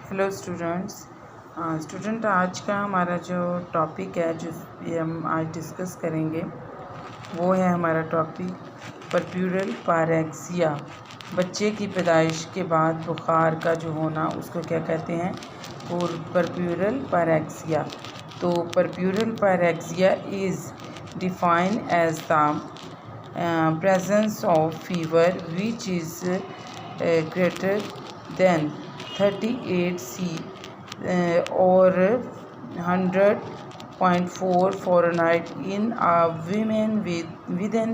Hello student आज का हमारा जो टॉपिक है जो हम आज डिस्कस करेंगे वो है हमारा टॉपिक परप्यूरल पायरेक्सिया। बच्चे की पैदाइश के बाद बुखार का जो होना उसको क्या कहते हैं, परप्यूरल पायरेक्सिया। तो puerperal pyrexia is defined as the presence of fever which is greater than 38 C or 100.4 Fahrenheit in a woman within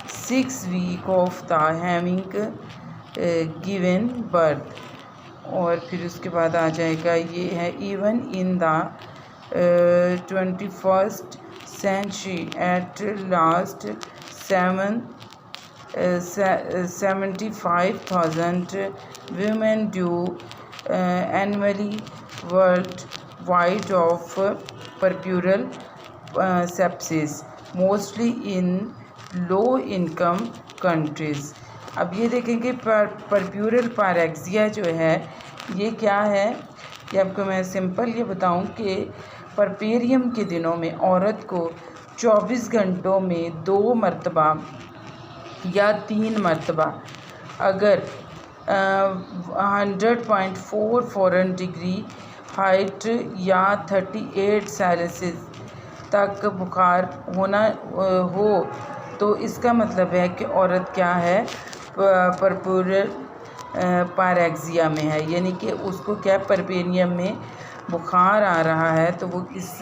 6 weeks of the having given birth। और फिर उसके बाद आ जाएगा ये है even in the 21st century at last 75,000 women do annually worldwide of perpural sepsis, mostly in low income countries। अब ये देखें कि परप्यूरल पायरेक्सिया जो है ये क्या है, कि आपको मैं सिंपल ये बताऊं कि परपेरियम के दिनों में औरत को 24 घंटों में 2 मरतबा या 3 मरतबा अगर 100.4 फ़ारेनहाइट डिग्री हाइट या 38 सेल्सियस तक बुखार होना हो तो इसका मतलब है कि औरत क्या है, परप्यूरल पायरेक्सिया में है, यानी कि उसको क्या परपेरियम में बुखार आ रहा है, तो वो इस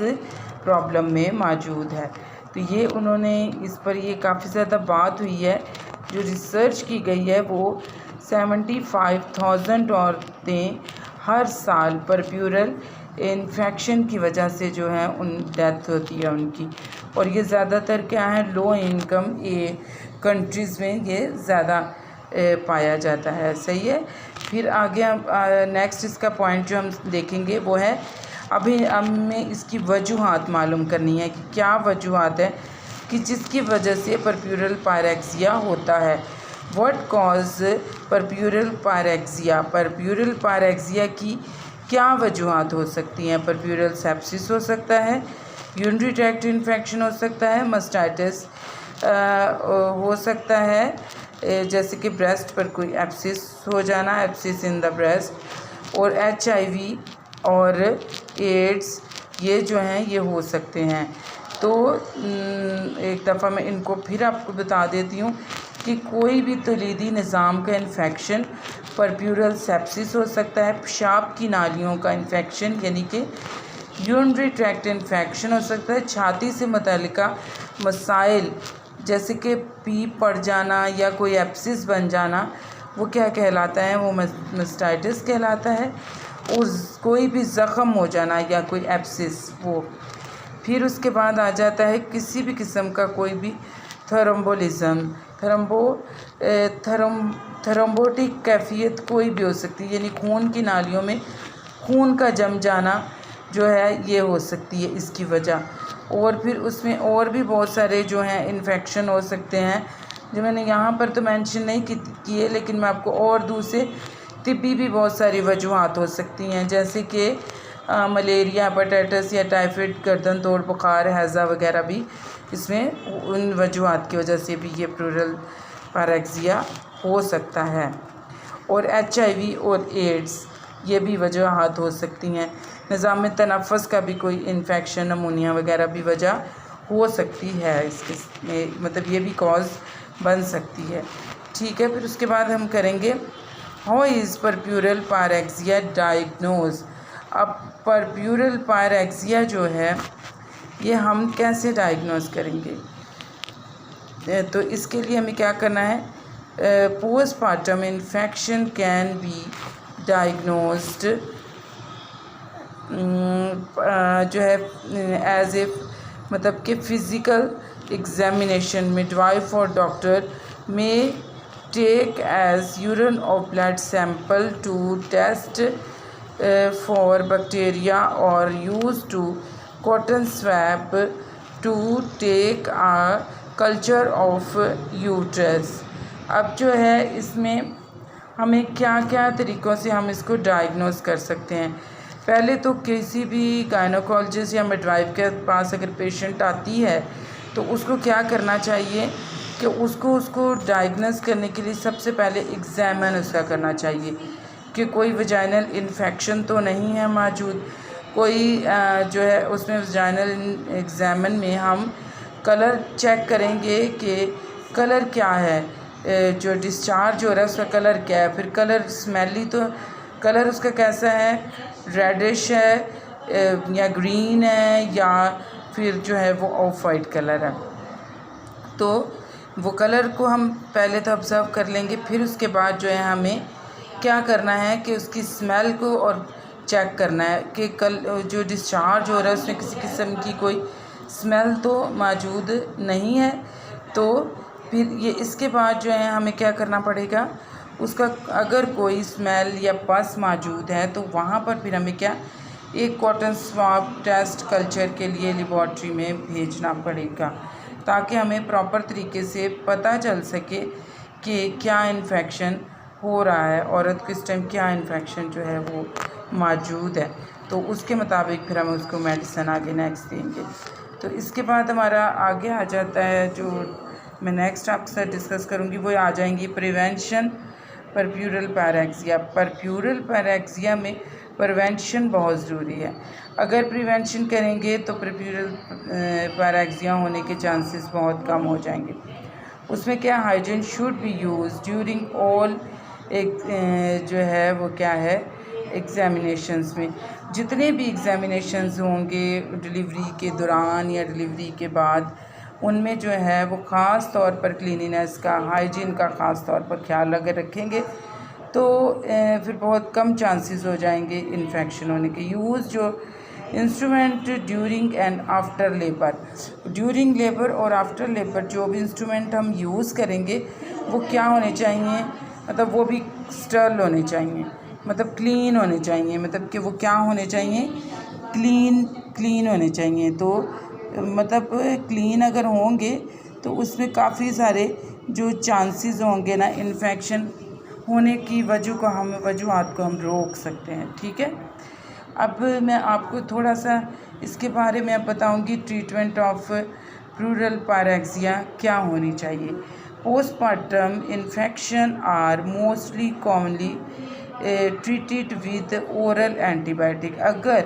प्रॉब्लम में मौजूद है। तो ये उन्होंने इस पर ये काफ़ी ज़्यादा बात हुई है, जो रिसर्च की गई है वो 75,000 औरतें हर साल परप्यूरल इन्फेक्शन की वजह से जो है उन डेथ होती है उनकी, और ये ज़्यादातर क्या है लो इनकम ये कंट्रीज़ में ये ज़्यादा पाया जाता है। सही है। फिर आगे नेक्स्ट इसका पॉइंट जो हम देखेंगे वो है अभी हमें इसकी वजूहात मालूम करनी है कि क्या वजूहात है कि जिसकी वजह से परप्यूरल पायरेक्सिया होता है। What cause puerperal pyrexia, puerperal pyrexia की क्या वजूहात हो सकती हैं। परप्यूरल सेप्सिस हो सकता है, यूरिनरी ट्रैक्ट इन्फेक्शन हो सकता है, मास्टाइटिस हो सकता है, जैसे कि ब्रेस्ट पर कोई एब्सिस हो जाना, एब्सिस इन द ब्रेस्ट, और HIV और एड्स ये जो हैं ये हो सकते हैं। तो एक दफ़ा मैं इनको फिर आपको बता देती हूँ कि कोई भी तलीदी निज़ाम का इन्फेक्शन परप्यूरल सेप्सिस हो सकता है, पेशाब की नालियों का इन्फेक्शन यानी कि यूरिनरी ट्रैक्ट इन्फेक्शन हो सकता है, छाती से मुतल्लिका मसाइल जैसे कि पीप पड़ जाना या कोई एब्सिस बन जाना वो क्या कहलाता है, वो मास्टाइटिस कहलाता है, और कोई भी ज़ख़म हो जाना या कोई एब्सिस वो। फिर उसके बाद आ जाता है किसी भी किस्म का कोई भी थ्रोम्बोलिज़म, थ्रोम्बोटिक कैफियत कोई भी हो सकती है, यानी खून की नालियों में खून का जम जाना जो है ये हो सकती है इसकी वजह। और फिर उसमें और भी बहुत सारे जो हैं इन्फेक्शन हो सकते हैं जो मैंने यहाँ पर तो मेंशन नहीं किए, लेकिन मैं आपको और दूसरे तिब्बी भी बहुत सारी वजूहात हो सकती हैं, जैसे कि मलेरिया, हेपेटाइटिस या टाइफाइड, गर्दन तोड़ बुखार, हैज़ा वगैरह भी इसमें उन वजूहात की वजह से भी ये परप्यूरल पायरेक्सिया हो सकता है। और HIV और एड्स ये भी वजूहात हो सकती हैं। निज़ाम तनफ़्फ़ुस का भी कोई इन्फेक्शन, नमूनिया वगैरह भी वजह हो सकती है इसके, मतलब ये भी कॉज बन सकती है। ठीक है। फिर उसके बाद हम करेंगे how is puerperal pyrexia diagnose. अब परप्यूरल पायरेक्सिया जो है ये हम कैसे डायग्नोज करेंगे, तो इसके लिए हमें क्या करना है, postmortem infection can be diagnosed जो है एज ए मतलब कि फ़िज़िकल एग्जामिनेशन, मिडवाइफ और डॉक्टर में take as urine or blood sample to test for bacteria or use to cotton swab to take a culture of uterus। अब जो है इसमें हमें क्या क्या तरीक़ों से हम इसको डायग्नोस कर सकते हैं। पहले तो किसी भी गायनोकोलॉजिस्ट या मिडवाइफ के पास अगर पेशेंट आती है तो उसको क्या करना चाहिए कि उसको डायग्नोस करने के लिए सबसे पहले एग्ज़ामिन उसका करना चाहिए कि कोई वजाइनल इन्फेक्शन तो नहीं है मौजूद, कोई जो है उसमें वजाइनल एग्ज़ामिन में हम कलर चेक करेंगे कि कलर क्या है, जो डिस्चार्ज हो रहा है उसका कलर क्या है, फिर कलर स्मेली तो कलर उसका कैसा है, रेडिश है या ग्रीन है या फिर जो है वो ऑफ वाइट कलर है। तो वो कलर को हम पहले तो ऑब्ज़र्व कर लेंगे, फिर उसके बाद जो है हमें क्या करना है कि उसकी स्मेल को और चेक करना है कि जो डिस्चार्ज हो रहा है उसमें किसी किस्म की कोई स्मेल तो मौजूद नहीं है। तो फिर ये इसके बाद जो है हमें क्या करना पड़ेगा, उसका अगर कोई स्मेल या पस मौजूद है तो वहाँ पर फिर हमें क्या एक कॉटन स्वाब टेस्ट कल्चर के लिए लेबॉर्ट्री में भेजना पड़ेगा ताकि हमें प्रॉपर तरीके से पता चल सके कि क्या इन्फेक्शन हो रहा है, औरत को इस टाइम क्या इन्फेक्शन जो है वो मौजूद है, तो उसके मुताबिक फिर हम उसको मेडिसिन आगे नेक्स्ट देंगे। तो इसके बाद हमारा आगे आ जाता है, जो मैं नेक्स्ट आपके साथ डिस्कस करूँगी वो आ जाएंगी prevention puerperal pyrexia. Puerperal pyrexia में प्रिवेंशन बहुत ज़रूरी है। अगर प्रिवेंशन करेंगे तो परप्यूरल पैरेक्सिया होने के चांसेस बहुत कम हो जाएंगे। उसमें क्या hygiene should be use during all जो है वो क्या है एग्ज़ामिनेशंस में, जितने भी एग्ज़ामिनेशंस होंगे डिलीवरी के दौरान या डिलीवरी के बाद, उनमें जो है वो ख़ास तौर पर क्लीनिनेस का, हाइजीन का ख़ास तौर पर ख्याल अगर रखेंगे तो फिर बहुत कम चांसेस हो जाएंगे इन्फेक्शन होने के। यूज़ जो instrument during and after labour, during labour और आफ्टर लेबर जो भी इंस्ट्रूमेंट हम यूज़ करेंगे वो क्या होने चाहिए, मतलब वो भी स्टर्ल होने चाहिए, मतलब क्लीन होने चाहिए, मतलब कि वो क्या होने चाहिए, क्लीन होने चाहिए। तो मतलब क्लीन अगर होंगे तो उसमें काफ़ी सारे जो चांसेस होंगे ना इन्फेक्शन होने की वजूहात को हम रोक सकते हैं। ठीक है, अब मैं आपको थोड़ा सा इसके बारे में अब बताऊंगी ट्रीटमेंट ऑफ प्लूरल पैरेक्सिया क्या होनी चाहिए। Postpartum infection are mostly commonly treated with oral antibiotic. अगर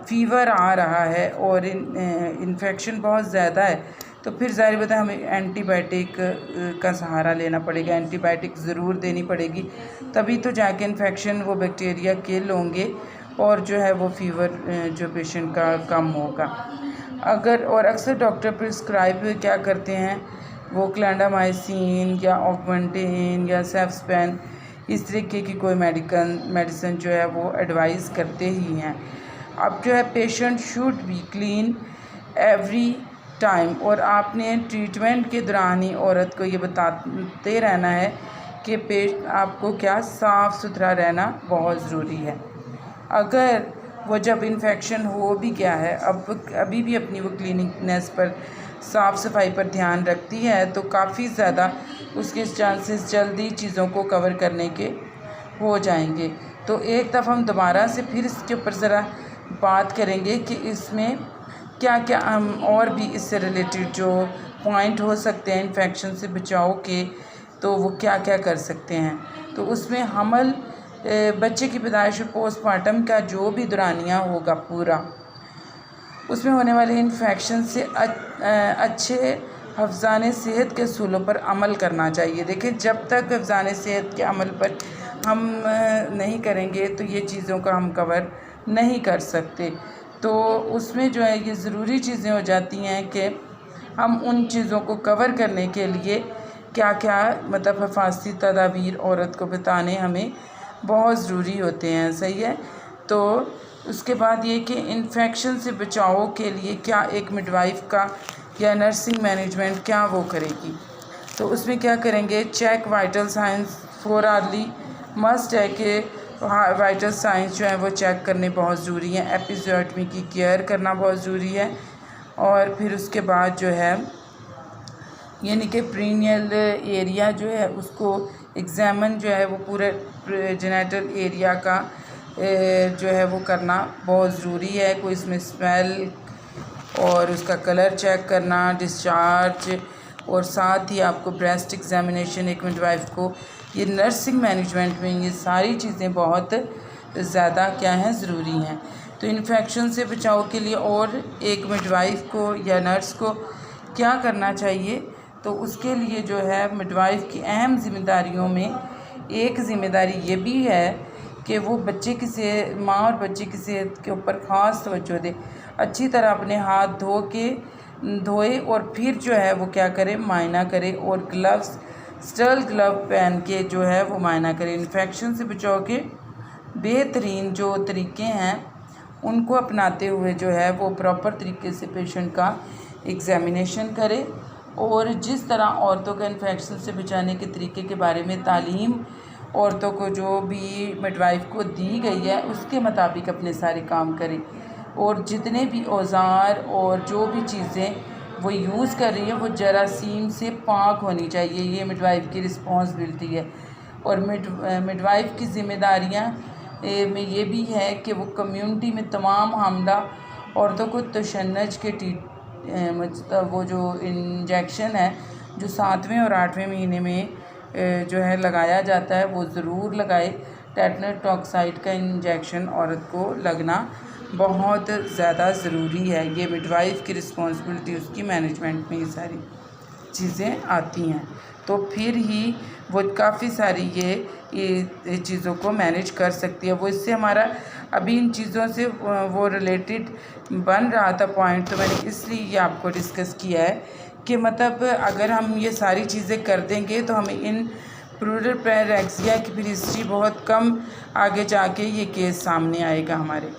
फीवर आ रहा है और इन्फेक्शन बहुत ज़्यादा है तो फिर ज़ाहिर बात है हमें एंटीबायोटिक का सहारा लेना पड़ेगा, एंटीबायोटिक ज़रूर देनी पड़ेगी, तभी तो जाके इन्फेक्शन वो बैक्टीरिया किल होंगे और जो है वो फीवर जो पेशेंट का कम होगा। अगर और अक्सर डॉक्टर प्रिस्क्राइब क्या करते हैं वो क्लैंडामाइसिन या ऑगमेंटिन या सेफ्सपेन इस तरीके की कोई मेडिसिन जो है वो एडवाइस करते ही हैं। अब जो है patient should be clean every time, और आपने ट्रीटमेंट के दौरान ही औरत को ये बताते रहना है कि आपको क्या साफ़ सुथरा रहना बहुत ज़रूरी है। अगर वो जब इन्फेक्शन हो भी गया है अभी भी अपनी वो क्लिनिकनेस पर, साफ़ सफाई पर ध्यान रखती है तो काफ़ी ज़्यादा उसके चांसेस जल्दी चीज़ों को कवर करने के हो जाएंगे। तो एक दफ़ा हम दोबारा से फिर इसके ऊपर ज़रा बात करेंगे कि इसमें क्या क्या हम और भी इससे रिलेटेड जो पॉइंट हो सकते हैं इन्फेक्शन से बचाव के, तो वो क्या क्या कर सकते हैं। तो उसमें हमल, बच्चे की पैदाइश और पोस्टमार्टम का जो भी दौरानिया होगा पूरा, उसमें होने वाले इन्फेक्शन से अच्छे हिफ़्ज़ान सेहत के असूलों पर अमल करना चाहिए। देखिए, जब तक हिफ़्ज़ान सेहत के अमल पर हम नहीं करेंगे तो ये चीज़ों का हम कवर नहीं कर सकते। तो उसमें जो है ये ज़रूरी चीज़ें हो जाती हैं कि हम उन चीज़ों को कवर करने के लिए क्या क्या मतलब हिफाजती तदाबीर औरत को बताने हमें बहुत ज़रूरी होते हैं। सही है। तो उसके बाद ये कि इन्फेक्शन से बचाव के लिए क्या एक मिडवाइफ का या नर्सिंग मैनेजमेंट क्या वो करेगी। तो उसमें क्या करेंगे, check vital signs four hourly, must है कि वाइटल साइंस जो है वो चेक करने बहुत ज़रूरी है। एपिज़ोडमी की केयर करना बहुत ज़रूरी है। और फिर उसके बाद जो है यानी कि प्रीनियल एरिया जो है उसको एग्जामिन जो है वो पूरे जेनिटल एरिया का जो है वो करना बहुत ज़रूरी है। कोई इसमें स्मेल और उसका कलर चेक करना, डिस्चार्ज, और साथ ही आपको ब्रेस्ट एग्जामिनेशन एक मिडवाइफ को, ये नर्सिंग मैनेजमेंट में ये सारी चीज़ें बहुत ज़्यादा क्या हैं, ज़रूरी हैं। तो इन्फेक्शन से बचाव के लिए और एक मिडवाइफ को या नर्स को क्या करना चाहिए, तो उसके लिए जो है मिडवाइफ की अहम ज़िम्मेदारियों में एक ज़िम्मेदारी ये भी है कि वो बच्चे की सेहत, माँ और बच्चे की सेहत के ऊपर ख़ास तवज्जो दे, अच्छी तरह अपने हाथ धोए और फिर जो है वो क्या करे, मायना करे, और ग्लव्स, स्टर्ल ग्लव पहन के जो है वो मायना करे। इन्फेक्शन से बचाव के बेहतरीन जो तरीके हैं उनको अपनाते हुए जो है वो प्रॉपर तरीके से पेशेंट का एग्ज़ामिनेशन करे, और जिस तरह औरतों का इन्फेक्शन से बचाने के तरीके के बारे में तालीम औरतों को जो भी मिडवाइफ को दी गई है उसके मुताबिक अपने सारे काम करें, और जितने भी औज़ार और जो भी चीज़ें वो यूज़ कर रही है वो जरासीम से पाक होनी चाहिए। ये मिडवाइफ की रिस्पॉन्सिबिलिटी है। और मिडवाइफ की ज़िम्मेदारियाँ में ये भी है कि वो कम्युनिटी में तमाम हामला औरतों को तशन्नुज के मतलब वो जो इंजेक्शन है जो 7वें और 8वें महीने में जो है लगाया जाता है वो ज़रूर लगाए। टेटनस टॉक्साइड का इंजेक्शन औरत को लगना बहुत ज़्यादा ज़रूरी है। ये मिडवाइफ की रिस्पॉन्सिबिलिटी, उसकी मैनेजमेंट में ये सारी चीज़ें आती हैं, तो फिर ही वो काफ़ी सारी ये चीज़ों को मैनेज कर सकती है। वो इससे हमारा अभी इन चीज़ों से वो रिलेटेड बन रहा था पॉइंट, तो मैंने इसलिए ये आपको डिस्कस किया है कि मतलब अगर हम ये सारी चीज़ें कर देंगे तो हमें इन प्लूरल पेरेक्सिया की फिर हिस्ट्री बहुत कम आगे जाके ये केस सामने आएगा हमारे।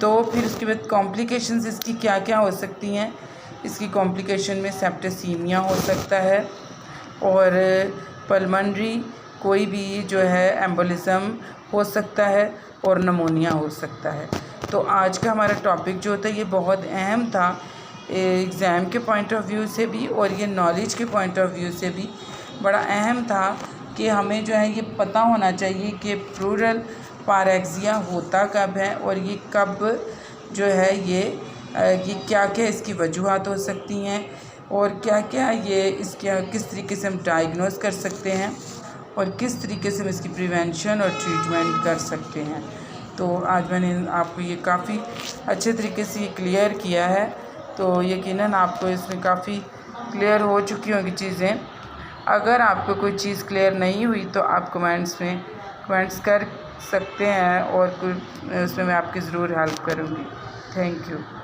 तो फिर उसके बाद कॉम्प्लिकेशंस इसकी क्या क्या हो सकती हैं। इसकी कॉम्प्लिकेशन में सेप्टिसीमिया हो सकता है, और पल्मोनरी कोई भी जो है एम्बोलिज्म हो सकता है, और नमोनिया हो सकता है। तो आज का हमारा टॉपिक जो था ये बहुत अहम था, एग्ज़ाम के पॉइंट ऑफ व्यू से भी और ये नॉलेज के पॉइंट ऑफ व्यू से भी बड़ा अहम था कि हमें जो है ये पता होना चाहिए कि प्लूरल पेरेक्सिया होता कब है, और ये कब जो है ये क्या क्या इसकी वजूहात हो सकती हैं, और क्या क्या ये इसके किस तरीके से हम डायग्नोस कर सकते हैं, और किस तरीके से हम इसकी प्रिवेंशन और ट्रीटमेंट कर सकते हैं। तो आज मैंने आपको ये काफ़ी अच्छे तरीके से ये क्लियर किया है, तो यकीनन आपको इसमें काफ़ी क्लियर हो चुकी होंगी चीज़ें। अगर आपको कोई चीज़ क्लियर नहीं हुई तो आप कमेंट्स कर सकते हैं, और उसमें मैं आपकी ज़रूर हेल्प करूँगी। Thank you.